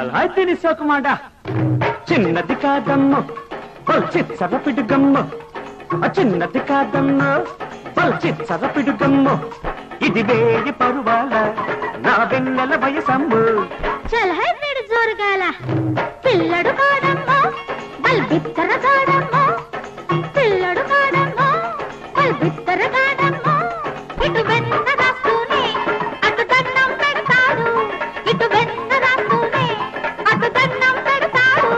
చాలా తిని సోకమాట చిన్నది కాదమ్మ చిచ్చర పిడుగమ్మ చిన్నది కాదమ్మ చిచ్చర పిడుగమ్మ ఇది వేయి పరువాల నా వెన్నెల వయసమ్మ చలహై పిడు జోరుగాల పిల్లడు కాడమ్మ బల్ బిత్తర కాడమ్మ పిల్లడు కాడమ్మ బల్ బిత్తర కాడమ్మ ఇటు వెన్న రాస్తూనే అటు దన్నం పెడతాడు ఇటు వెన్న రాస్తూనే అటు దన్నం పెడతాడు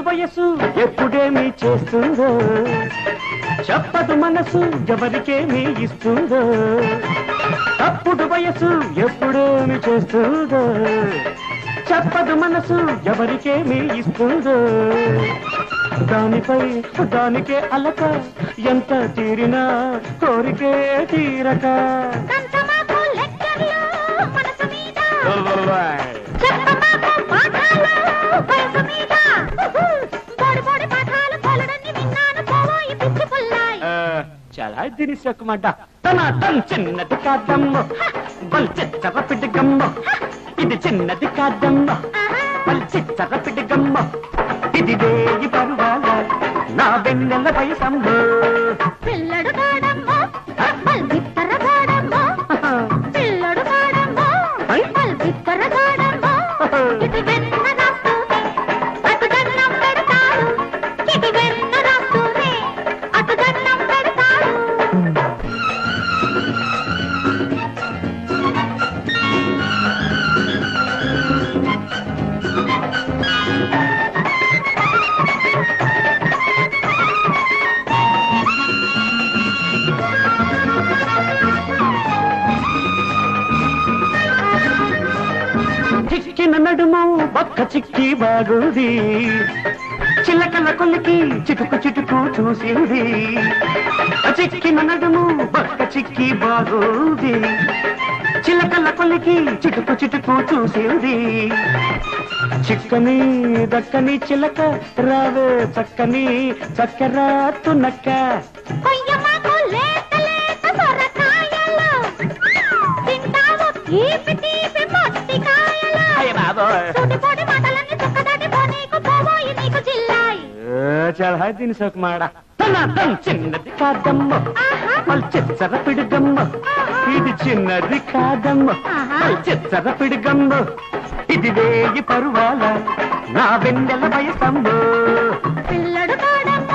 వయసు ఎప్పుడేమీ చేస్తుందో చెప్పదు మనసు ఎవరికేమీ ఇస్తుందో తప్పుడు వయసు ఎప్పుడేమి చేస్తుందో చెప్పదు మనసు ఎవరికేమీ ఇస్తుందో దానిపై దానికే అలక ఎంత తీరినా కోరికే తీరక చాలా తిని సోకమాట చిన్నది కాదమ్మ బల్ చిచ్చర పిడుగమ్మ ఇది చిన్నది కాదమ్మ బల్ చిచ్చర పిడుగమ్మ ఇది వేయి పరువాల నా వెన్నెల వయసమ్మ పిల్లడు కాడమ్మ బల్ బిత్తర కాడమ్మ పిల్లడు కాడమ్మ బల్ బిత్తర కాడమ్మ ఇటు వెన్న రాస్తూనే అటు దన్నం పెడతాడు ఇటు వెన్న రాస్తూనే అటు దన్నం పెడతాడు చిక్కిన నడుము ఒక్క చిక్కి బాగుంది చిలకల కొలికి చిటుకు చిటుకు చూసింది చిక్కిన నడుము ఒక్క చిక్కి బాగుంది చిలకల కొలికి చిటుకు చిటుకు చూసింది చిక్కని దక్కని చిలక రావే చక్కని చక్కెర తునక్క చాలా తిని సోకమాడ చిన్నది కాదమ్మ మళ్ళీ చిచ్చర పిడుగమ్మ ఇది చిన్నది కాదమ్మ మళ్ళీ చిచ్చర పిడుగమ్మ ఇది వేయి పరువాల నా వెన్నెల వయసమ్మ పిల్లడు కాడమ్మ